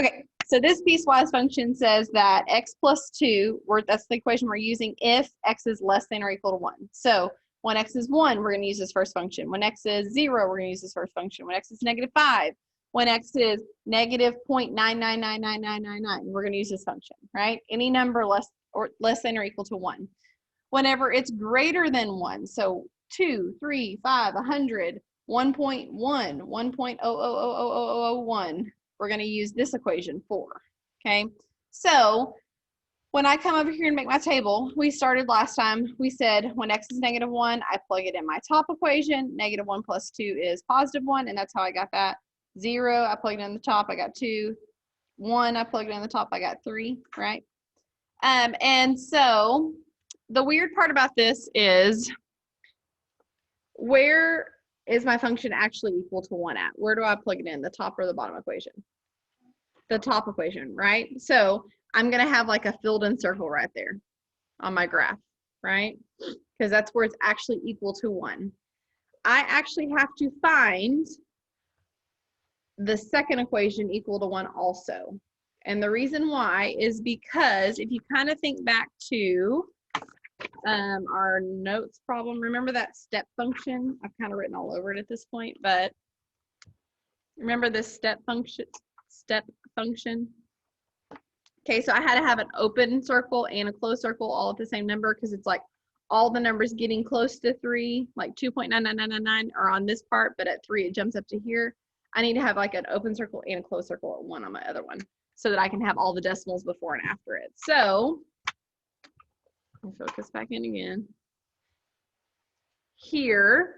Okay, so this piecewise function says that x plus 2, that's the equation we're using if x is less than or equal to 1. So when x is 1, we're going to use this first function. When x is 0, we're going to use this first function. When x is negative 5, when x is negative 0.9999999, we're going to use this function, right? Any number less than or equal to 1. Whenever it's greater than 1, so 2, 3, 5, 100, 1.1, 1.0000001, we're going to use this equation 4, okay? So when I come over here and make my table, we started last time, we said when x is negative 1, I plug it in my top equation. Negative 1 plus 2 is positive 1, and that's how I got that. 0, I plugged it in the top, I got 2. 1, I plugged it in the top, I got 3, right? And so the weird part about this is, where is my function actually equal to 1 at? Where do I plug it in, the top or the bottom equation? The top equation, right? So I'm going to have like a filled in circle right there on my graph, right? Because that's where it's actually equal to 1. I actually have to find the second equation equal to 1 also. And the reason why is because if you kind of think back to our notes problem, remember that step function? I've kind of written all over it at this point, but remember this step function? Okay, so I had to have an open circle and a closed circle all at the same number because it's like all the numbers getting close to 3, like 2.99999 are on this part, but at 3 it jumps up to here. I need to have like an open circle and a closed circle at 1 on my other one so that I can have all the decimals before and after it. So I'll focus back in again. Here,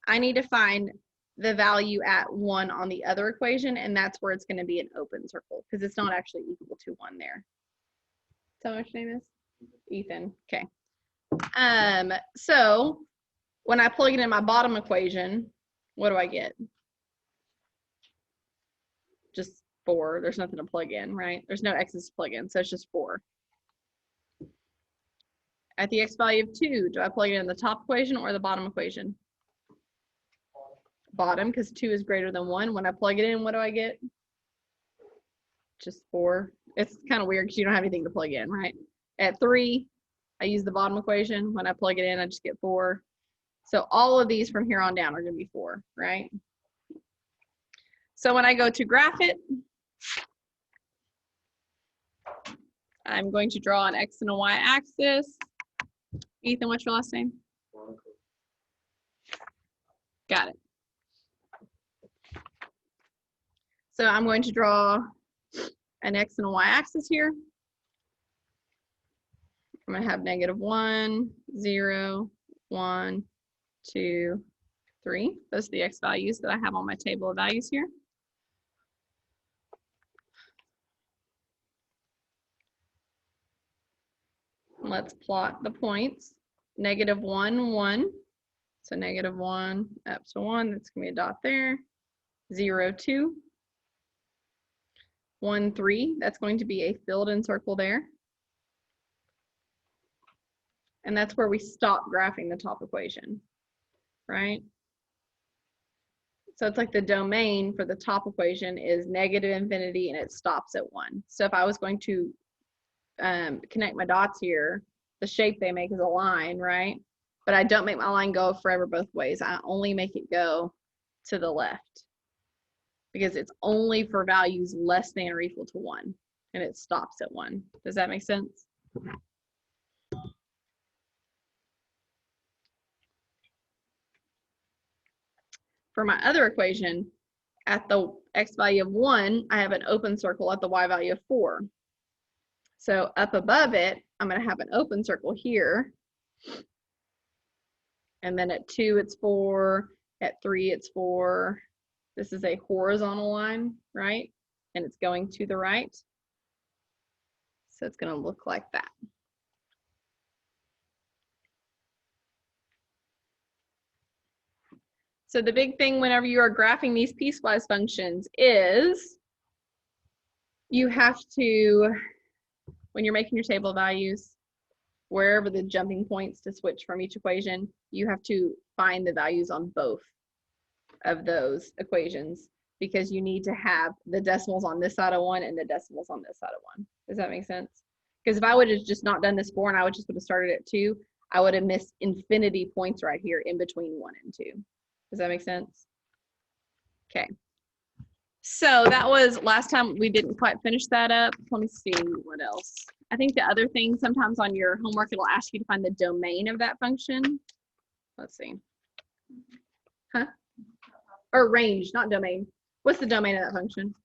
I need to find the value at 1 on the other equation, and that's where it's going to be an open circle because it's not actually equal to 1 there. Is that what your name is? Ethan. Okay. So when I plug it in my bottom equation, what do I get? Just 4. There's nothing to plug in, right? There's no x's to plug in, so it's just 4. At the x value of 2, do I plug it in the top equation or the bottom equation? Bottom, because 2 is greater than 1. When I plug it in, what do I get? Just 4. It's kind of weird because you don't have anything to plug in, right? At 3, I use the bottom equation. When I plug it in, I just get 4. So all of these from here on down are going to be 4, right? So when I go to graph it, I'm going to draw an x and a y axis. Ethan, what's your last name? Got it. So I'm going to draw an x and a y axis here. I'm going to have negative 1, 0, 1, 2, 3. Those are the x values that I have on my table of values here. Let's plot the points. Negative 1, 1. So negative 1 up to 1. That's going to be a dot there. 0, 2. 1, 3. That's going to be a filled in circle there. And that's where we stop graphing the top equation, right? So it's like the domain for the top equation is negative infinity and it stops at 1. So if I was going to connect my dots here, the shape they make is a line, right? But I don't make my line go forever both ways. I only make it go to the left because it's only for values less than or equal to 1 and it stops at 1. Does that make sense? For my other equation, at the x value of 1, I have an open circle at the y value of 4. So up above it, I'm going to have an open circle here. And then at 2, it's 4. At 3, it's 4. This is a horizontal line, right? And it's going to the right. So it's going to look like that. So the big thing whenever you are graphing these piecewise functions is you have to, when you're making your table of values, wherever the jumping points to switch from each equation, you have to find the values on both of those equations because you need to have the decimals on this side of 1 and the decimals on this side of 1. Does that make sense? Because if I would have just not done this 4 and I would just would have started at 2, I would have missed infinity points right here in between 1 and 2. Does that make sense? Okay. So that was last time. We didn't quite finish that up. Let me see what else. I think the other thing, sometimes on your homework, it'll ask you to find the domain of that function. Let's see. Huh? Or range, not domain. What's the domain of that function?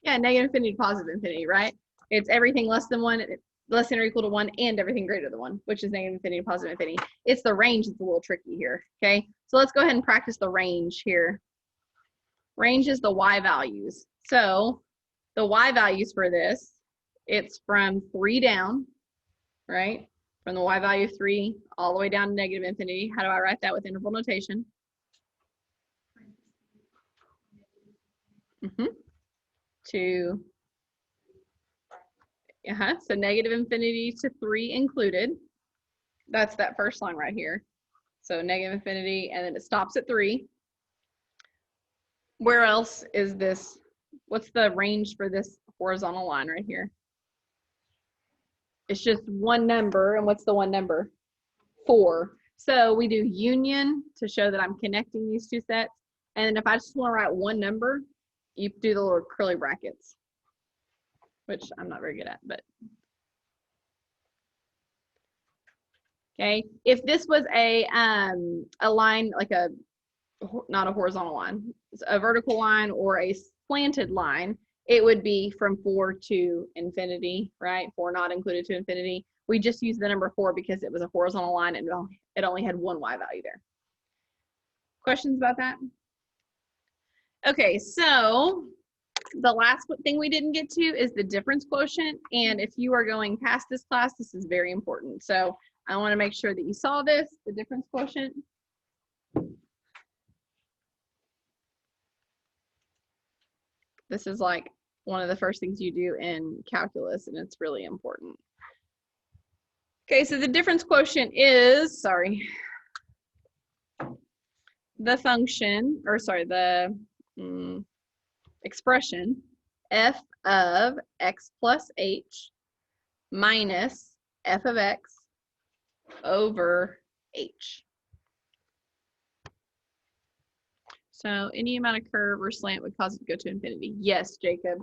Yeah, negative infinity to positive infinity, right? It's everything less than 1, less than or equal to 1, and everything greater than 1, which is negative infinity to positive infinity. It's the range that's a little tricky here, okay? So let's go ahead and practice the range here. Range is the y values. So the y values for this, it's from 3 down, right? From the y value of 3 all the way down to negative infinity. How do I write that with interval notation? To so negative infinity to 3 included. That's that first line right here. So negative infinity, and then it stops at 3. Where else is this? What's the range for this horizontal line right here? It's just one number, and what's the one number? 4. So we do union to show that I'm connecting these two sets, and then if I just want to write one number, you do the little curly brackets, which I'm not very good at, but okay. If this was a line, like a, not a horizontal line, it's a vertical line or a slanted line, it would be from 4 to infinity, right? 4 not included to infinity. We just used the number 4 because it was a horizontal line and it only had one y value there. Questions about that? Okay, so the last thing we didn't get to is the difference quotient. And if you are going past this class, this is very important. So I want to make sure that you saw this, the difference quotient. This is like one of the first things you do in calculus, and it's really important. Okay, so the difference quotient is, the function, or the expression f of x plus h minus f of x over h. So any amount of curve or slant would cause it to go to infinity. Yes, Jacob.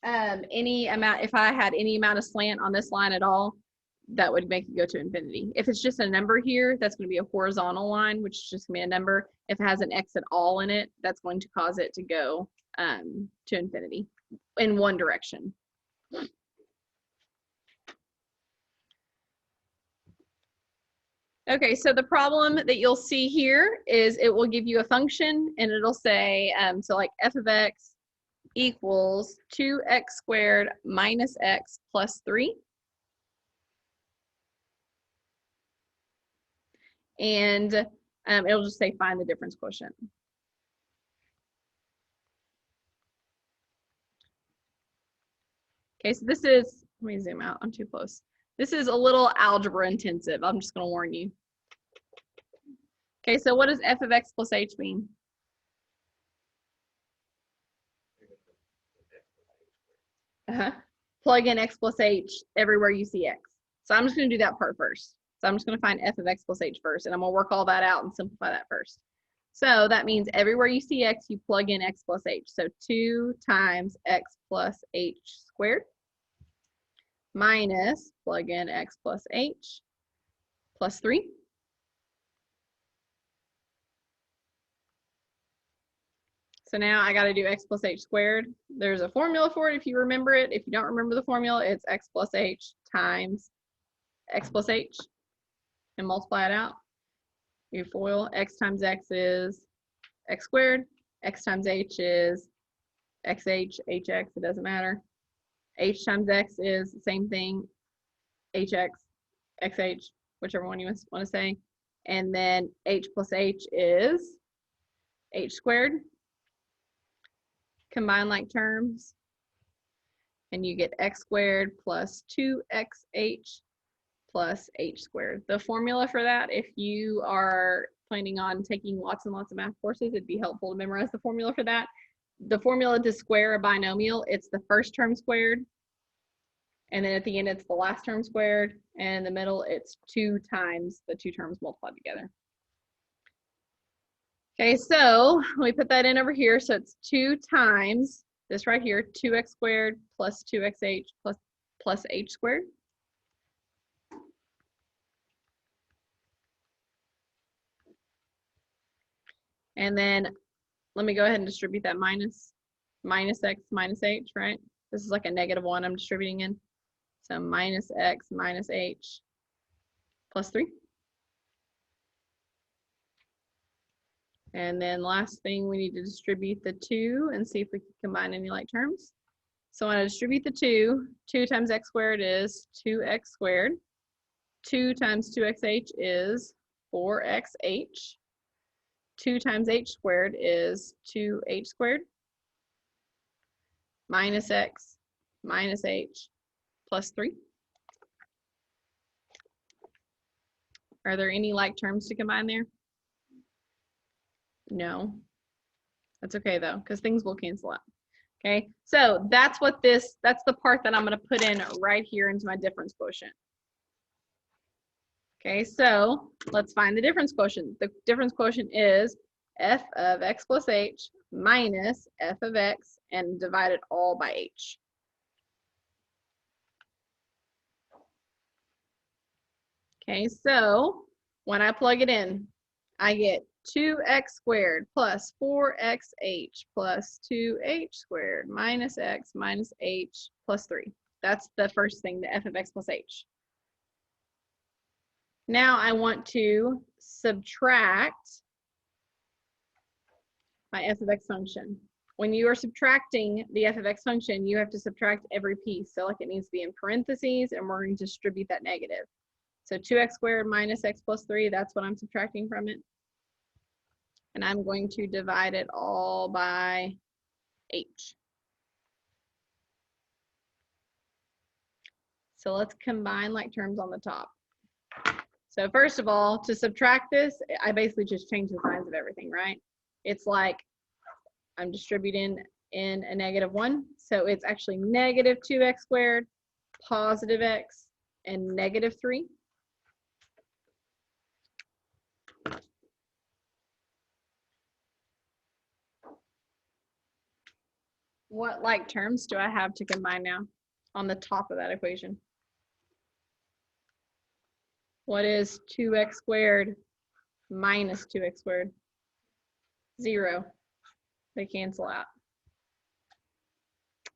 Any amount, if I had any amount of slant on this line at all, that would make it go to infinity. If it's just a number here, that's going to be a horizontal line, which is just going to be a number. If it has an x at all in it, that's going to cause it to go to infinity in one direction. Okay, so the problem that you'll see here is it will give you a function and it'll say, so like f of x equals 2x squared minus x plus 3. And it'll just say find the difference quotient. Okay, so this is, let me zoom out, I'm too close. This is a little algebra intensive, I'm just gonna warn you. Okay, so what does f of x plus h mean? Plug in x plus h everywhere you see x. So I'm just gonna do that part first. So I'm just gonna find f of x plus h first, and I'm gonna work all that out and simplify that first. So that means everywhere you see x, you plug in x plus h. So 2 times x plus h squared minus, plug in x plus h, plus 3. So now I got to do x plus h squared. There's a formula for it if you remember it. If you don't remember the formula, it's x plus h times x plus h, and multiply it out. You FOIL, x times x is x squared, x times h is xh, hx, it doesn't matter. H times x is the same thing, hx, xh, whichever one you want to say. And then h plus h is h squared. Combine like terms, and you get x squared plus 2xh plus h squared. The formula for that, if you are planning on taking lots and lots of math courses, it'd be helpful to memorize the formula for that. The formula to square a binomial, it's the first term squared, and then at the end, it's the last term squared, and in the middle, it's 2 times the 2 terms multiplied together. Okay, so we put that in over here. So it's 2 times this right here, 2x squared plus 2xh plus h squared. And then let me go ahead and distribute that minus x minus h, right? This is like a -1 I'm distributing in. So minus x minus h plus 3. And then last thing, we need to distribute the 2 and see if we can combine any like terms. So when I distribute the 2, 2 times x squared is 2x squared. 2 times 2xh is 4xh. 2 times h squared is 2h squared. Minus x minus h plus 3. Are there any like terms to combine there? No. That's okay though, because things will cancel out. Okay, so that's what that's the part that I'm going to put in right here into my difference quotient. Okay, so let's find the difference quotient. The difference quotient is f of x plus h minus f of x and divide it all by h. Okay, so when I plug it in, I get 2x squared plus 4xh plus 2h squared minus x minus h plus 3. That's the first thing, the f of x plus h. Now I want to subtract my f of x function. When you are subtracting the f of x function, you have to subtract every piece. So like it needs to be in parentheses, and we're going to distribute that negative. So 2x squared minus x plus 3, that's what I'm subtracting from it. And I'm going to divide it all by h. So let's combine like terms on the top. So first of all, to subtract this, I basically just change the signs of everything, right? It's like I'm distributing in a -1. So it's actually negative 2x squared, positive x, and negative 3. What like terms do I have to combine now on the top of that equation? What is 2x squared minus 2x squared? 0. They cancel out.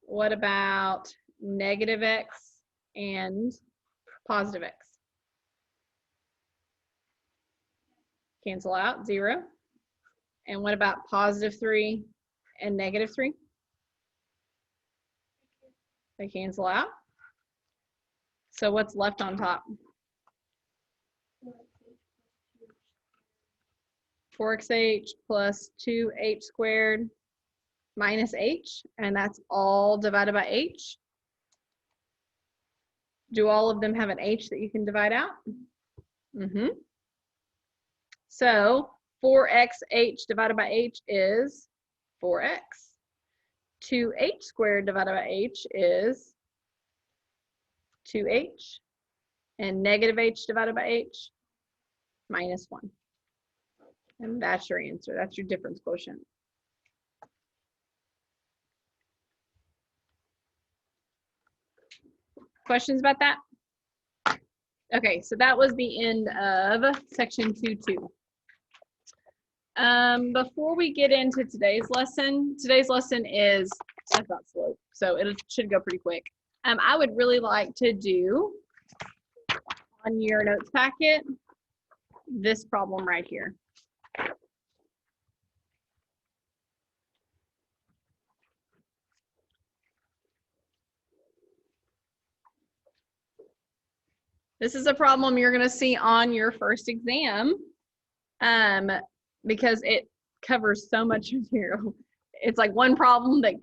What about negative x and positive x? Cancel out, 0. And what about positive 3 and negative 3? They cancel out. So what's left on top? 4xh plus 2h squared minus h, and that's all divided by h. Do all of them have an h that you can divide out? So 4xh divided by h is 4x. 2h squared divided by h is 2h. And negative h divided by h, minus 1. And that's your answer. That's your difference quotient. Questions about that? Okay, so that was the end of section 2.2. Before we get into today's lesson is about slope, so it should go pretty quick. I would really like to do on your notes packet this problem right here. This is a problem you're going to see on your first exam because it covers so much material. It's like one problem that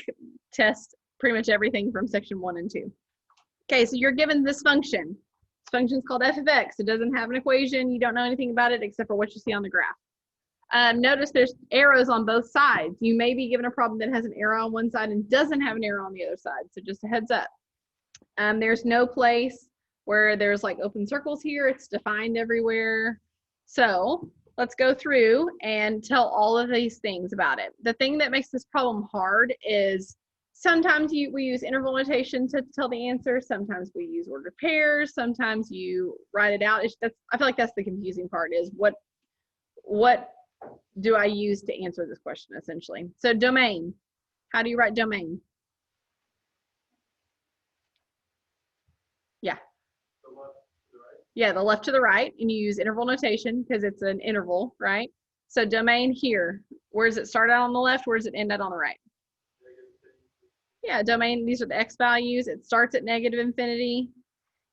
tests pretty much everything from section 1 and 2. Okay, so you're given this function. This function is called f of x. It doesn't have an equation. You don't know anything about it except for what you see on the graph. Notice there's arrows on both sides. You may be given a problem that has an arrow on one side and doesn't have an arrow on the other side. So just a heads up. There's no place where there's like open circles here. It's defined everywhere. So let's go through and tell all of these things about it. The thing that makes this problem hard is sometimes we use interval notation to tell the answer. Sometimes we use ordered pairs. Sometimes you write it out. I feel like that's the confusing part, is what do I use to answer this question, essentially. So domain, how do you write domain? Yeah. The left to the right. Yeah, the left to the right, and you use interval notation because it's an interval, right? So domain here, where does it start out on the left? Where does it end out on the right? Yeah, domain, these are the x values. It starts at negative infinity.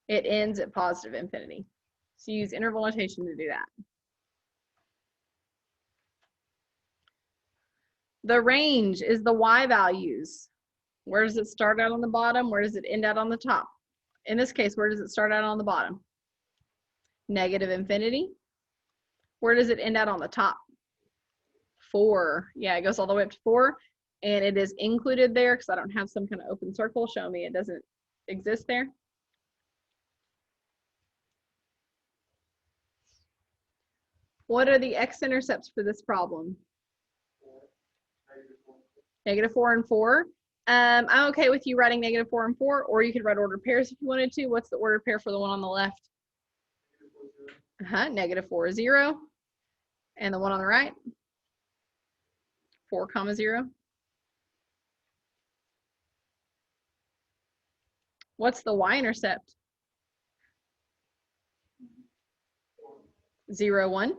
It ends at positive infinity. So you use interval notation to do that. The range is the y values. Where does it start out on the bottom? Where does it end out on the top? In this case, where does it start out on the bottom? Negative infinity. Where does it end out on the top? 4. Yeah, it goes all the way up to 4. And it is included there because I don't have some kind of open circle showing me it doesn't exist there. What are the x-intercepts for this problem? -4 and 4. I'm okay with you writing -4 and 4, or you could write ordered pairs if you wanted to. What's the ordered pair for the one on the left? -4, 0. And the one on the right? 4, 0. What's the y-intercept? 0, 1.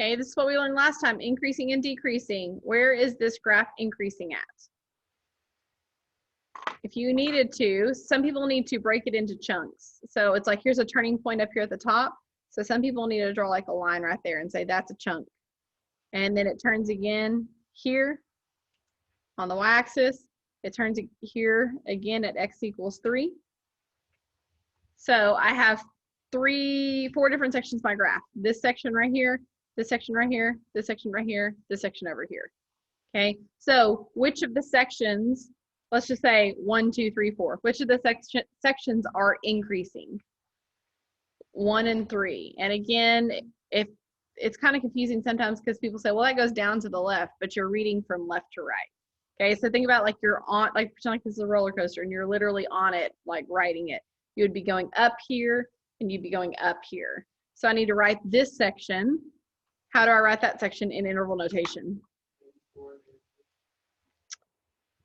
Okay, this is what we learned last time, increasing and decreasing. Where is this graph increasing at? If you needed to, some people need to break it into chunks. So it's like, here's a turning point up here at the top. So some people need to draw like a line right there and say that's a chunk. And then it turns again here on the y-axis. It turns here again at x equals 3. So I have 4 different sections of my graph. This section right here, this section right here, this section right here, this section over here. Okay, so which of the sections, let's just say 1, 2, 3, 4, which of the sections are increasing? 1 and 3. And again, if it's kind of confusing sometimes because people say, well, that goes down to the left, but you're reading from left to right. Okay, so think about like you're on, like pretend like this is a roller coaster and you're literally on it, like riding it. You would be going up here and you'd be going up here. So I need to write this section. How do I write that section in interval notation?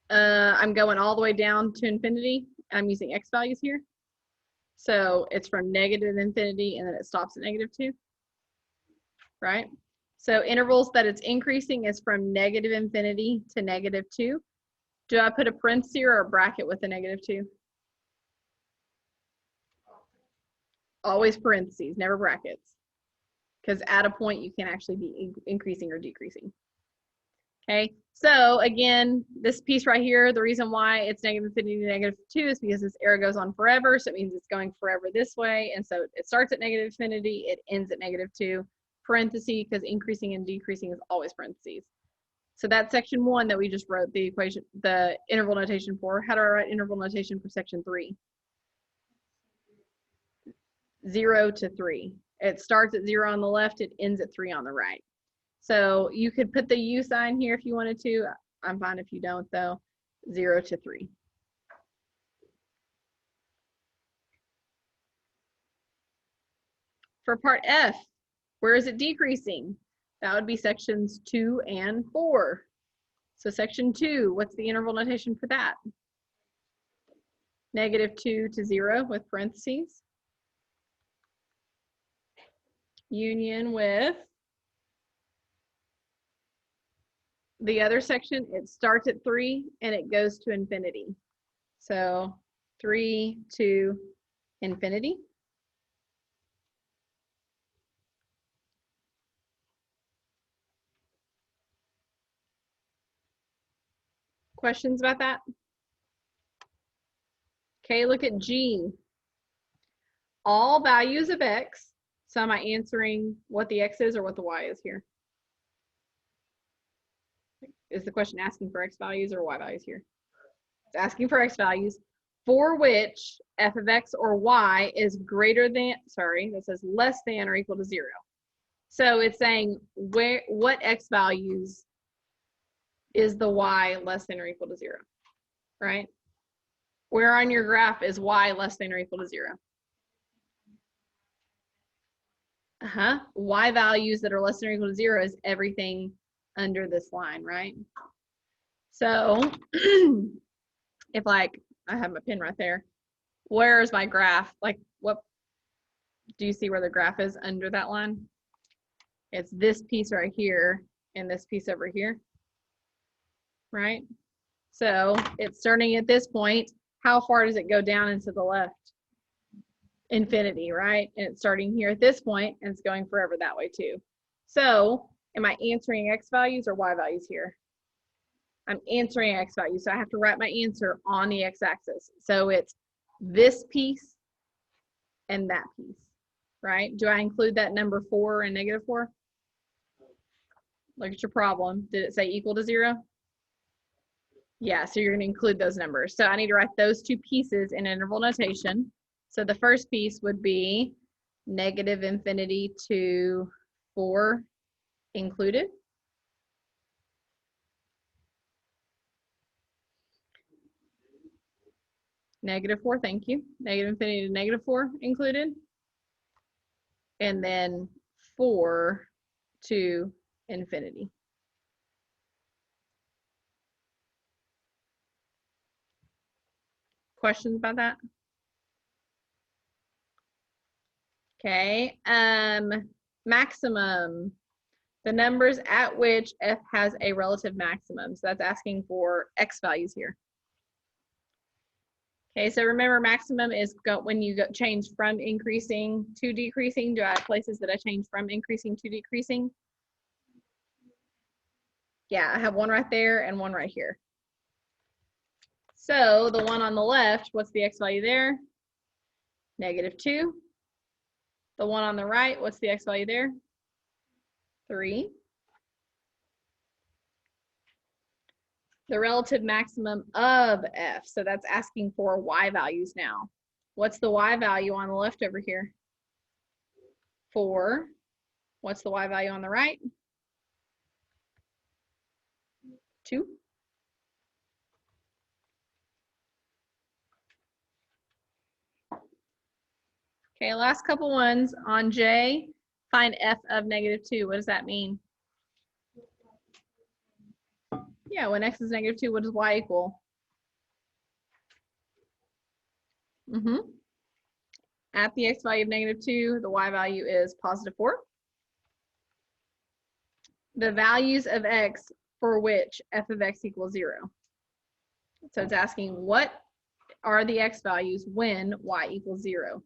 I'm going all the way down to infinity. I'm using x values here. So it's from negative infinity and then it stops at -2, right? So intervals that it's increasing is from negative infinity to -2. Do I put a parenthesis or a bracket with a -2? Always parentheses, never brackets. Because at a point you can actually be increasing or decreasing. Okay, so again, this piece right here, the reason why it's negative infinity to -2 is because this arrow goes on forever, so it means it's going forever this way, and so it starts at negative infinity, it ends at -2, parentheses, because increasing and decreasing is always parentheses. So that's section 1 that we just wrote the equation, the interval notation for. How do I write interval notation for section 3? 0 to 3. It starts at 0 on the left, it ends at 3 on the right. So you could put the U sign here if you wanted to. I'm fine if you don't though. 0 to 3. For part F, where is it decreasing? That would be sections 2 and 4. So section 2, what's the interval notation for that? -2 to 0 with parentheses. Union with the other section, it starts at 3 and it goes to infinity. So 3 to infinity. Questions about that? Okay, look at G. all values of x. So am I answering what the x is or what the y is here? Is the question asking for x values or y values here? It's asking for x values for which f of x or y is greater than, sorry, that says less than or equal to 0. So it's saying what x values is the y less than or equal to 0, right? Where on your graph is y less than or equal to 0? Y values that are less than or equal to 0 is everything under this line, right? So if like, I have my pen right there, where is my graph? Like what, do you see where the graph is under that line? It's this piece right here and this piece over here, right? So it's starting at this point. How far does it go down and to the left? Infinity, right? And it's starting here at this point and it's going forever that way too. So am I answering x values or y values here? I'm answering x values, so I have to write my answer on the x-axis. So it's this piece and that piece, right? Do I include that number 4 and negative 4? Look at your problem. Did it say equal to 0? Yeah, so you're going to include those numbers. So I need to write those two pieces in interval notation. So the first piece would be negative infinity to 4 included. Negative 4, thank you. Negative infinity to negative 4 included. And then 4 to infinity. Questions about that? Okay, maximum. The numbers at which f has a relative maximum. So that's asking for x values here. Okay, so remember maximum is when you change from increasing to decreasing. Do I have places that I change from increasing to decreasing? Yeah, I have one right there and one right here. So the one on the left, what's the x value there? Negative 2. The one on the right, what's the x value there? 3. The relative maximum of f. So that's asking for y values now. What's the y value on the left over here? 4. What's the y value on the right? 2. Okay, last couple ones on J. Find f of negative 2. What does that mean? Yeah, when x is negative 2, what does y equal? At the x value of negative 2, the y value is positive 4. The values of x for which f of x equals 0. So it's asking what are the x values when y equals 0?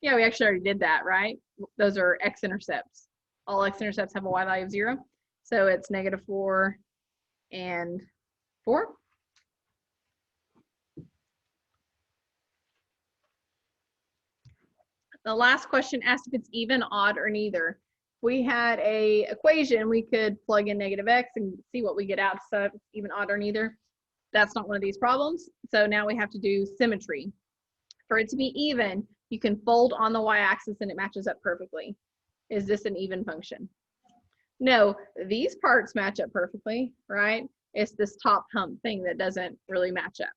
Yeah, we actually already did that, right? Those are x-intercepts. All x-intercepts have a y value of 0. So it's negative 4 and 4. The last question asks if it's even, odd, or neither. If we had a equation, we could plug in negative x and see what we get out. So if it's even, odd, or neither. That's not one of these problems. So now we have to do symmetry. For it to be even, you can fold on the y-axis and it matches up perfectly. Is this an even function? No, these parts match up perfectly, right? It's this top hump thing that doesn't really match up.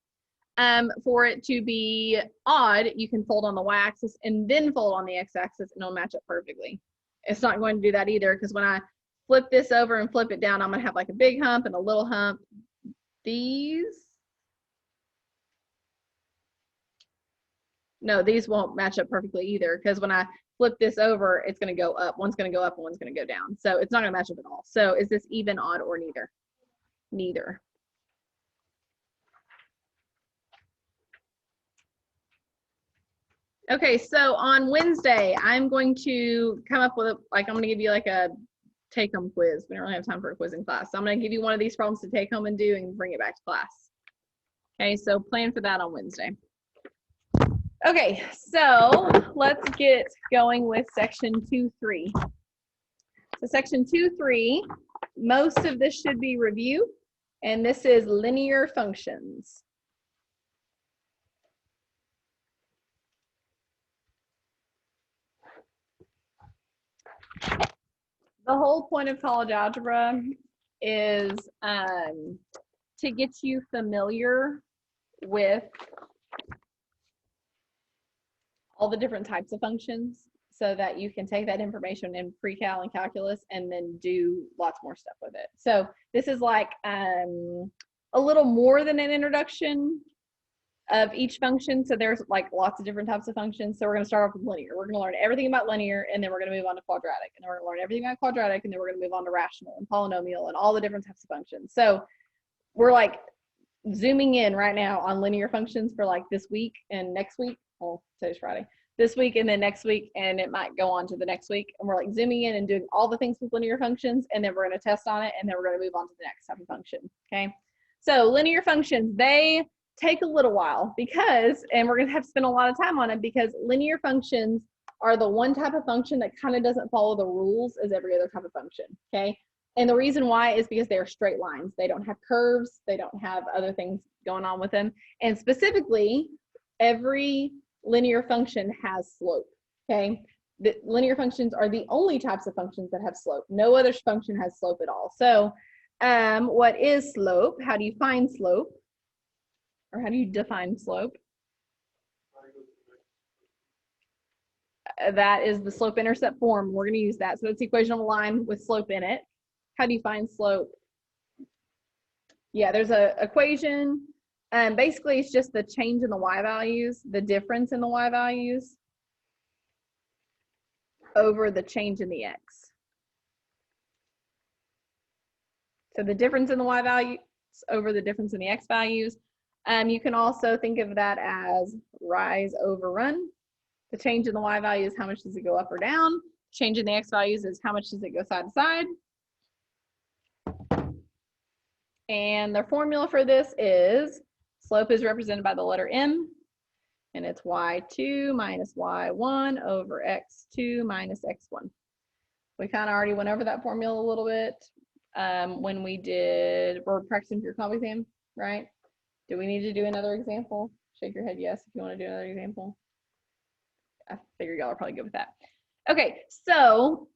For it to be odd, you can fold on the y-axis and then fold on the x-axis and it'll match up perfectly. It's not going to do that either because when I flip this over and flip it down, I'm going to have like a big hump and a little hump. No, these won't match up perfectly either because when I flip this over, it's going to go up. One's going to go up and one's going to go down. So it's not going to match up at all. So is this even, odd, or neither? Neither. Okay, so on Wednesday, I'm going to come up with, I'm going to give you like a take-home quiz. We don't really have time for a quiz in class. So I'm going to give you one of these problems to take home and do and bring it back to class. Okay, so plan for that on Wednesday. Okay, so let's get going with section 2.3. So section 2.3, most of this should be review, and this is linear functions. The whole point of college algebra is to get you familiar with all the different types of functions so that you can take that information in pre-cal and calculus and then do lots more stuff with it. So this is like a little more than an introduction of each function. So there's like lots of different types of functions. So we're going to start off with linear. We're going to learn everything about linear, and then we're going to move on to quadratic, and then we're going to learn everything about quadratic, and then we're going to move on to rational and polynomial and all the different types of functions. So we're like zooming in right now on linear functions for like this week and next week. Well, today's Friday. This week and then next week, and it might go on to the next week. And we're like zooming in and doing all the things with linear functions, and then we're going to test on it, and then we're going to move on to the next type of function. Okay. So linear functions, they take a little while because, and we're going to have to spend a lot of time on it because linear functions are the one type of function that kind of doesn't follow the rules as every other type of function. Okay. And the reason why is because they're straight lines. They don't have curves. They don't have other things going on with them. And specifically, every linear function has slope. Okay. The linear functions are the only types of functions that have slope. No other function has slope at all. So what is slope? How do you find slope? Or how do you define slope? That is the slope-intercept form. We're going to use that. So it's the equation of a line with slope in it. How do you find slope? Yeah, there's an equation. Basically, it's just the change in the y values, the difference in the y values over the change in the x. So the difference in the y values over the difference in the x values. You can also think of that as rise over run. The change in the y value is how much does it go up or down. Change in the x values is how much does it go side to side. And the formula for this is slope is represented by the letter m, and it's y2 minus y1 over x2 minus x1. We kind of already went over that formula a little bit when we're practicing for your comp exam, right? Do we need to do another example? Shake your head yes if you want to do another example. I figure y'all are probably good with that. Okay, so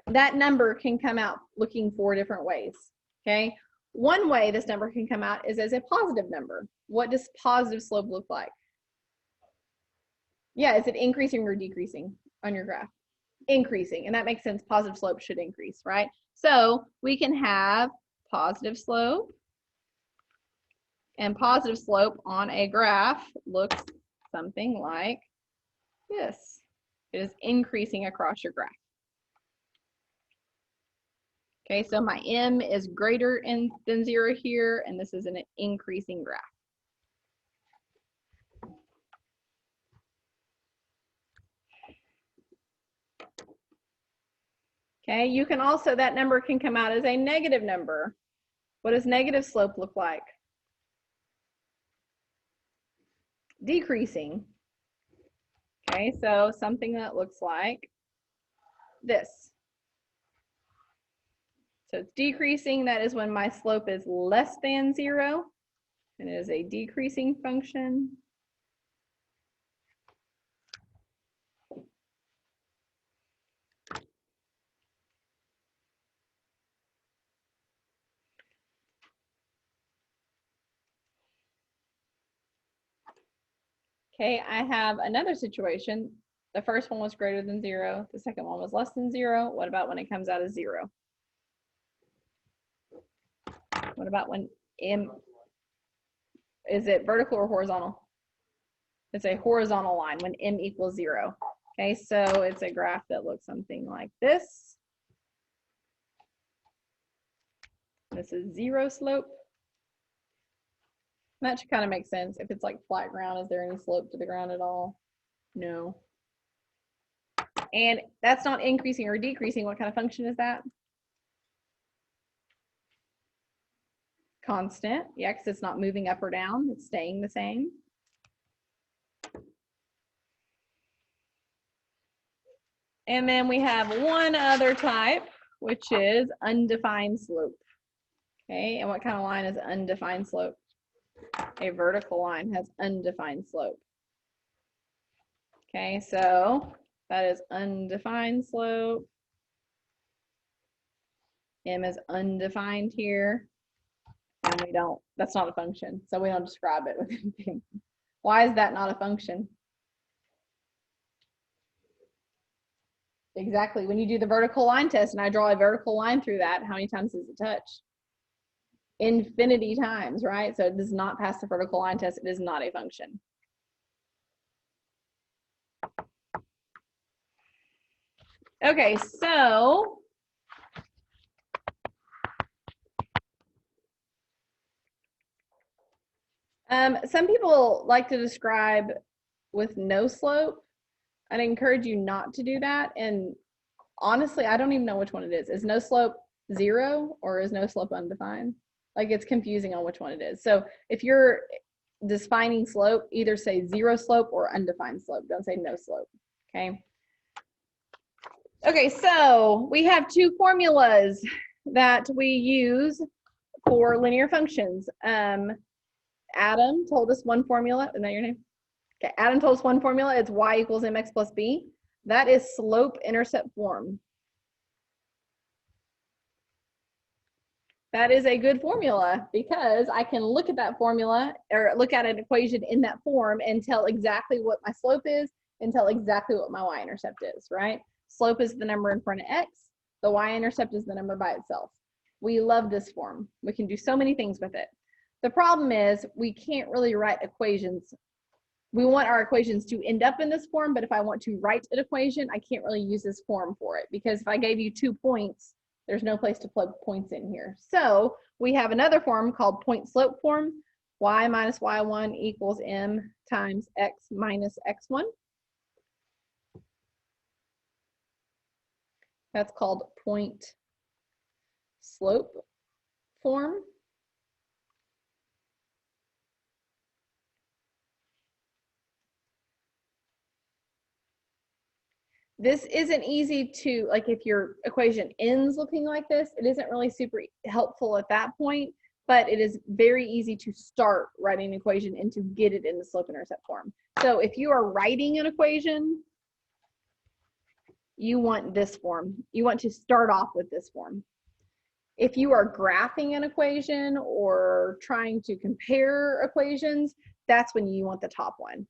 that number can come out looking 4 different ways, okay? One way this number can come out is as a positive number. What does positive slope look like? Yeah, is it increasing or decreasing on your graph? Increasing, and that makes sense. Positive slope should increase, right? So we can have positive slope, and positive slope on a graph looks something like this. It is increasing across your graph. Okay, so my m is greater than 0 here, and this is an increasing graph. Okay, you can also, that number can come out as a negative number. What does negative slope look like? Decreasing. Okay, so something that looks like this. So it's decreasing, that is when my slope is less than 0, and it is a decreasing function. Okay, I have another situation. The first one was greater than 0. The second one was less than 0. What about when it comes out as 0? What about when m, is it vertical or horizontal? It's a horizontal line when m equals 0. Okay, so it's a graph that looks something like this. This is 0 slope. That should kind of make sense. If it's like flat ground, is there any slope to the ground at all? No. And that's not increasing or decreasing. What kind of function is that? Constant. Yeah, because it's not moving up or down. It's staying the same. And then we have one other type, which is undefined slope. Okay, and what kind of line is undefined slope? A vertical line has undefined slope. Okay, so that is undefined slope. M is undefined here. And we don't, that's not a function, so we don't describe it with anything. Why is that not a function? Exactly, when you do the vertical line test and I draw a vertical line through that, how many times does it touch? Infinity times, right? So it does not pass the vertical line test. It is not a function. Okay, so some people like to describe with no slope. I'd encourage you not to do that. And honestly, I don't even know which one it is. Is no slope 0 or is no slope undefined? Like it's confusing on which one it is. So if you're defining slope, either say 0 slope or undefined slope. Don't say no slope, okay? Okay, so we have two formulas that we use for linear functions. Adam told us one formula. Isn't that your name? Okay, Adam told us one formula. It's y equals mx plus b. That is slope-intercept form. That is a good formula because I can look at that formula or look at an equation in that form and tell exactly what my slope is and tell exactly what my y-intercept is, right? Slope is the number in front of x. The y-intercept is the number by itself. We love this form. We can do so many things with it. The problem is we can't really write equations. We want our equations to end up in this form, but if I want to write an equation, I can't really use this form for it because if I gave you 2 points, there's no place to plug points in here. So we have another form called point slope form. Y minus y1 equals m times x minus x1. That's called point slope form. This isn't easy to, like if your equation ends looking like this, it isn't really super helpful at that point, but it is very easy to start writing an equation and to get it in the slope-intercept form. So if you are writing an equation, you want this form. You want to start off with this form. If you are graphing an equation or trying to compare equations, that's when you want the top one.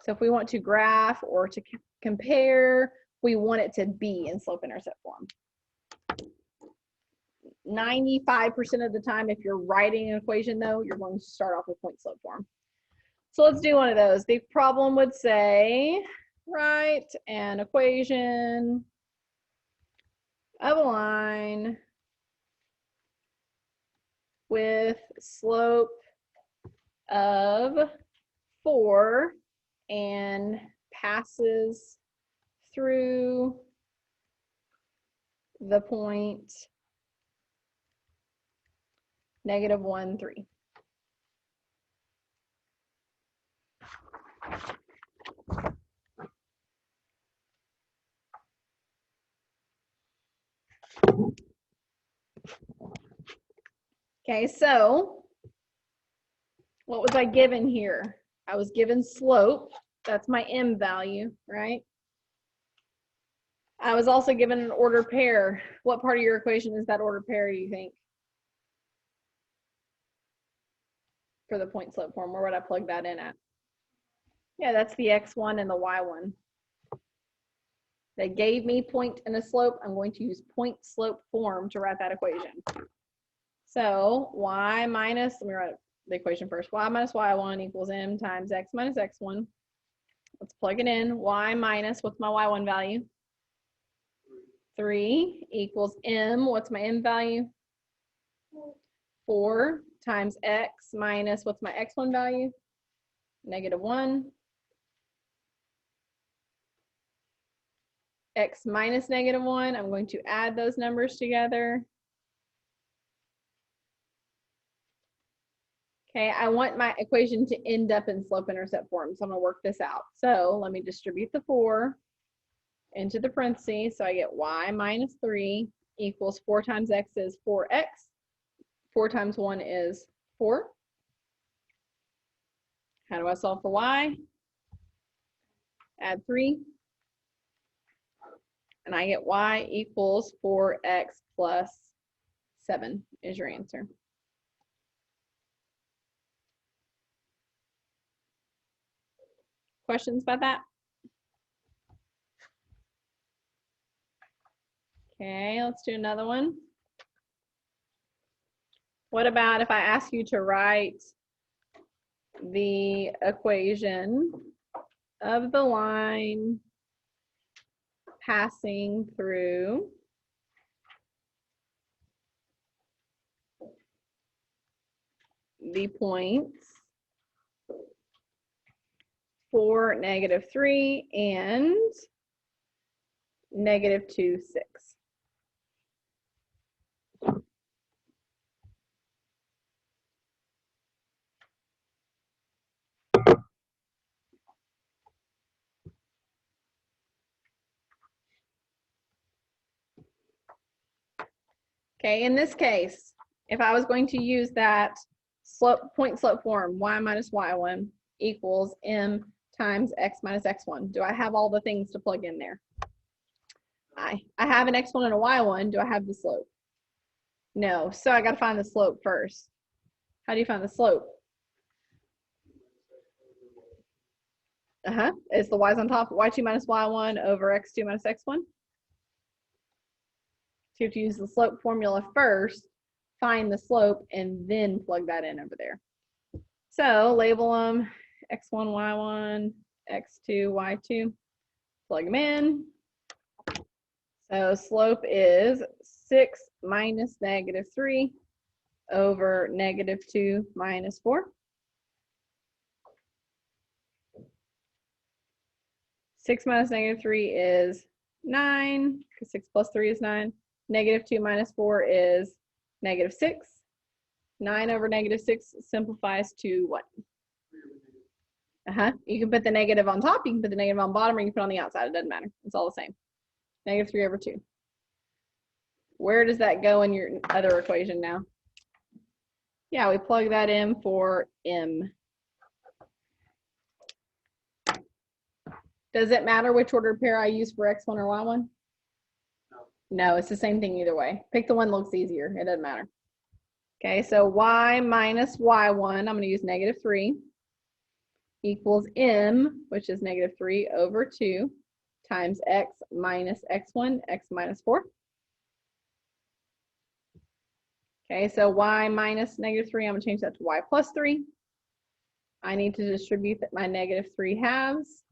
So if we want to graph or to compare, we want it to be in slope-intercept form. 95% of the time, if you're writing an equation though, you're going to start off with point slope form. So let's do one of those. The problem would say, write an equation of a line with slope of 4 and passes through the point -1, 3. Okay, so what was I given here? I was given slope. That's my m value, right? I was also given an ordered pair. What part of your equation is that ordered pair, do you think? For the point slope form, where would I plug that in at? Yeah, that's the x1 and the y1. They gave me point and a slope. I'm going to use point slope form to write that equation. So y minus, let me write the equation first. Y minus y1 equals m times x minus x1. Let's plug it in. Y minus, what's my y1 value? 3 equals m. What's my m value? 4 times x minus, what's my x1 value? -1. X minus -1. I'm going to add those numbers together. Okay, I want my equation to end up in slope-intercept form, so I'm going to work this out. So let me distribute the 4. into the parentheses. So I get y minus 3 equals 4 times x is 4x. 4 times 1 is 4. How do I solve for y? Add 3. And I get y equals 4x plus 7 is your answer. Questions about that? Okay, let's do another one. What about if I ask you to write the equation of the line passing through the points 4, -3 and -2, 6. Okay, in this case, if I was going to use that point slope form, y minus y1 equals m times x minus x1, do I have all the things to plug in there? I have an x1 and a y1. Do I have the slope? No, so I got to find the slope first. How do you find the slope? Is the y's on top, y2 minus y1 over x2 minus x1? So you have to use the slope formula first, find the slope, and then plug that in over there. So label them x1, y1, x2, y2, plug them in. So slope is 6 minus -3 over -2 minus 4. 6 minus -3 is 9, because 6 plus 3 is 9. -2 minus 4 is -6. 9 over -6 simplifies to what? You can put the negative on top, you can put the negative on bottom, or you can put it on the outside. It doesn't matter. It's all the same. -3 over 2. Where does that go in your other equation now? Yeah, we plug that in for m. Does it matter which ordered pair I use for x1 or y1? No, it's the same thing either way. Pick the one that looks easier. It doesn't matter. Okay, so y minus y1, I'm going to use -3, equals m, which is -3 over 2, times x minus x1, x minus 4. Okay, so y minus -3, I'm going to change that to y plus 3. I need to distribute my -3 halves.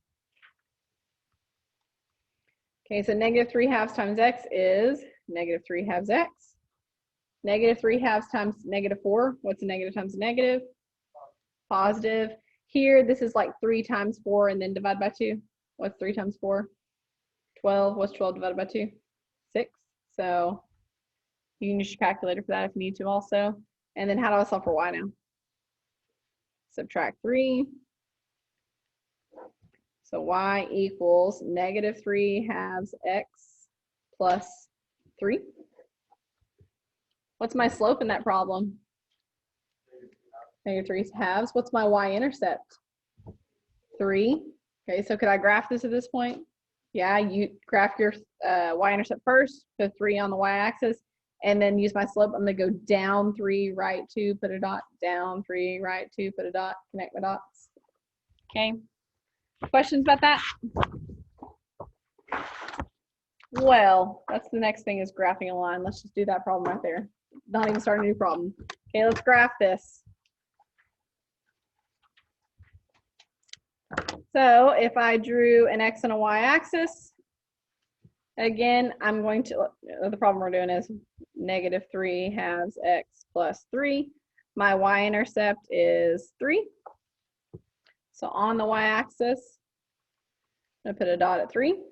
Okay, so -3 halves times x is -3 halves x. -3 halves times -4. What's a negative times a negative? Positive. Here, this is like 3 times 4 and then divide by 2. What's 3 times 4? 12. What's 12 divided by 2? 6. So you can use your calculator for that if you need to also. And then how do I solve for y now? Subtract 3. So y equals -3 halves x plus 3. What's my slope in that problem? -3 halves. What's my y-intercept? 3. Okay, so could I graph this at this point? Yeah, you graph your y-intercept first, put 3 on the y-axis, and then use my slope. I'm going to go down 3, right 2, put a dot, down 3, right 2, put a dot, connect my dots. Okay. Questions about that? Well, that's the next thing is graphing a line. Let's just do that problem right there. Not even start a new problem. Okay, let's graph this. So if I drew an x and a y axis, again, I'm going to, the problem we're doing is -3 halves x plus 3. My y-intercept is 3. So on the y-axis, I'm going to put a dot at 3.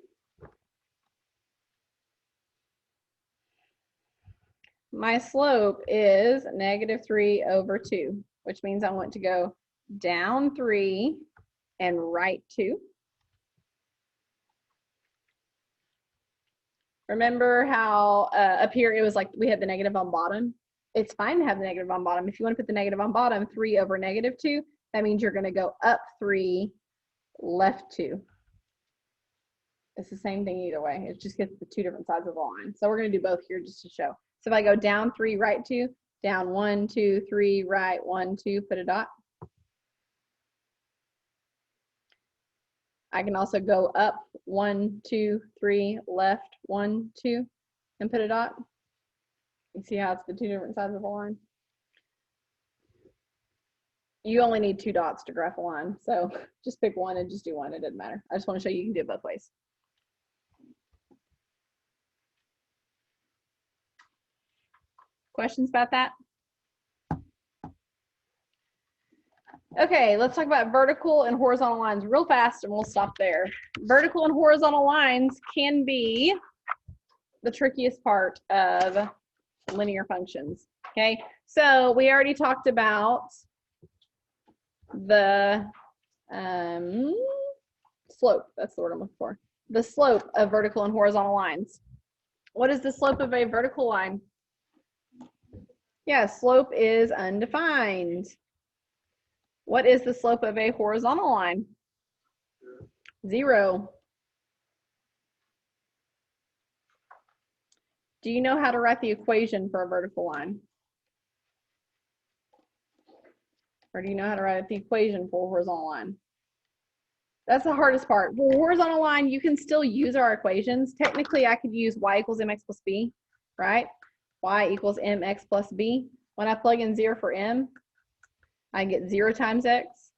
My slope is -3 over 2, which means I want to go down 3 and right 2. Remember how up here it was like we had the negative on bottom? It's fine to have the negative on bottom. If you want to put the negative on bottom, 3 over negative 2, that means you're going to go up 3, left 2. It's the same thing either way. It just gets the 2 different sides of the line. So we're going to do both here just to show. So if I go down 3, right 2, down 1, 2, 3, right 1, 2, put a dot. I can also go up 1, 2, 3, left 1, 2, and put a dot. You see how it's the 2 different sides of the line? You only need 2 dots to graph a line, so just pick one and just do one. It doesn't matter. I just want to show you can do it both ways. Questions about that? Okay, let's talk about vertical and horizontal lines real fast and we'll stop there. Vertical and horizontal lines can be the trickiest part of linear functions. Okay, so we already talked about the slope. That's the word I'm looking for. The slope of vertical and horizontal lines. What is the slope of a vertical line? Yeah, slope is undefined. What is the slope of a horizontal line? 0. Do you know how to write the equation for a vertical line? Or do you know how to write the equation for a horizontal line? That's the hardest part. For a horizontal line, you can still use our equations. Technically, I could use y equals mx plus b, right? Y equals mx plus b. When I plug in 0 for m, I get 0 times x,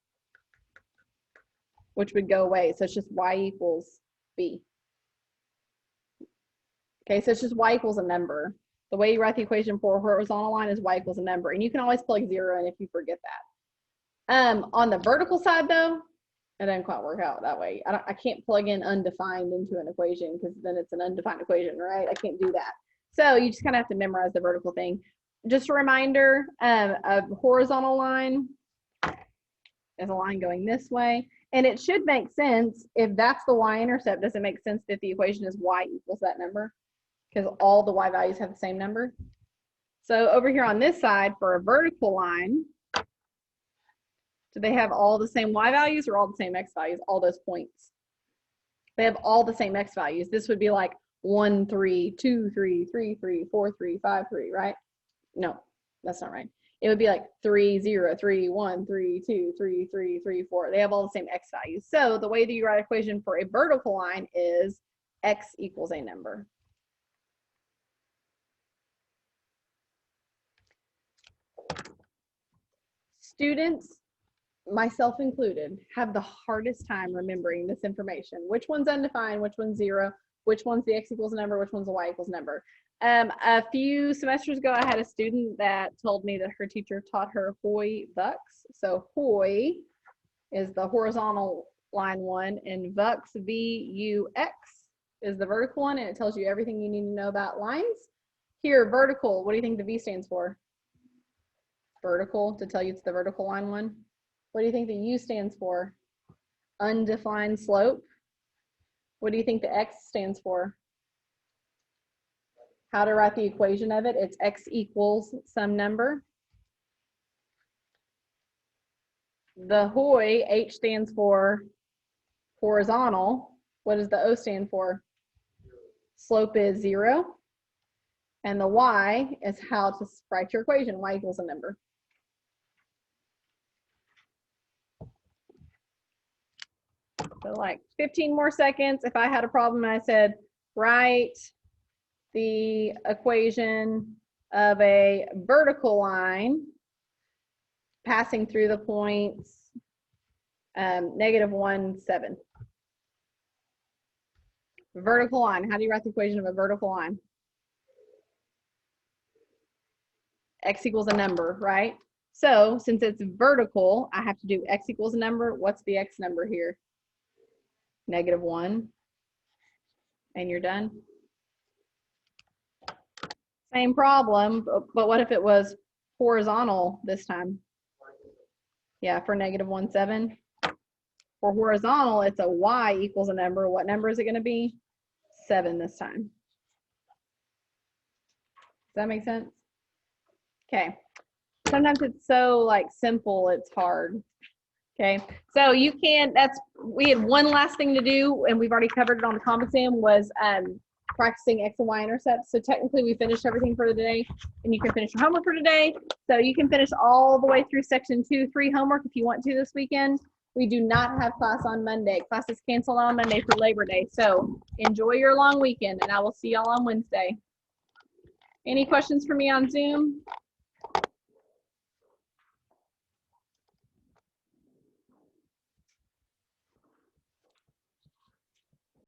which would go away. So it's just y equals b. Okay, so it's just y equals a number. The way you write the equation for a horizontal line is y equals a number. And you can always plug 0 in if you forget that. On the vertical side, though, it doesn't quite work out that way. I can't plug in undefined into an equation because then it's an undefined equation, right? I can't do that. So you just kind of have to memorize the vertical thing. Just a reminder, a horizontal line is a line going this way. And it should make sense if that's the y-intercept. Does it make sense that the equation is y equals that number? Because all the y values have the same number. So over here on this side, for a vertical line, do they have all the same y values or all the same x values? All those points. They have all the same x values. This would be like 1, 3, 2, 3, 3, 3, 4, 3, 5, 3, right? No, that's not right. It would be like 3, 0, 3, 1, 3, 2, 3, 3, 3, 4. They have all the same x values. So the way that you write an equation for a vertical line is x equals a number. Students, myself included, have the hardest time remembering this information. Which one's undefined, which one's 0, which one's the x equals a number, which one's the y equals number. A few semesters ago, I had a student that told me that her teacher taught her HOI VUX. So HOI is the horizontal line one, and VUX, V-U-X, is the vertical one, and it tells you everything you need to know about lines. Here, vertical, what do you think the V stands for? Vertical, to tell you it's the vertical line one. What do you think the U stands for? Undefined slope. What do you think the X stands for? How to write the equation of it? It's x equals some number. The HOI, H stands for horizontal. What does the O stand for? Slope is 0. And the Y is how to write your equation. Y equals a number. So like 15 more seconds. If I had a problem and I said, write the equation of a vertical line passing through the points -1, 7. Vertical line. How do you write the equation of a vertical line? X equals a number, right? So since it's vertical, I have to do x equals a number. What's the x number here? -1. And you're done. Same problem, but what if it was horizontal this time? Yeah, for -1, 7. For horizontal, it's a y equals a number. What number is it going to be? 7 this time. that make sense? Okay. Sometimes it's so like simple, it's hard. Okay. So you can, we had one last thing to do, and we've already covered it on the comp exam, was practicing X and Y intercepts. So technically we finished everything for today, and you can finish your homework for today. So you can finish all the way through section 2-3 homework if you want to this weekend. We do not have class on Monday. Class is canceled on Monday for Labor Day. So enjoy your long weekend, and I will see y'all on Wednesday. Any questions for me on Zoom?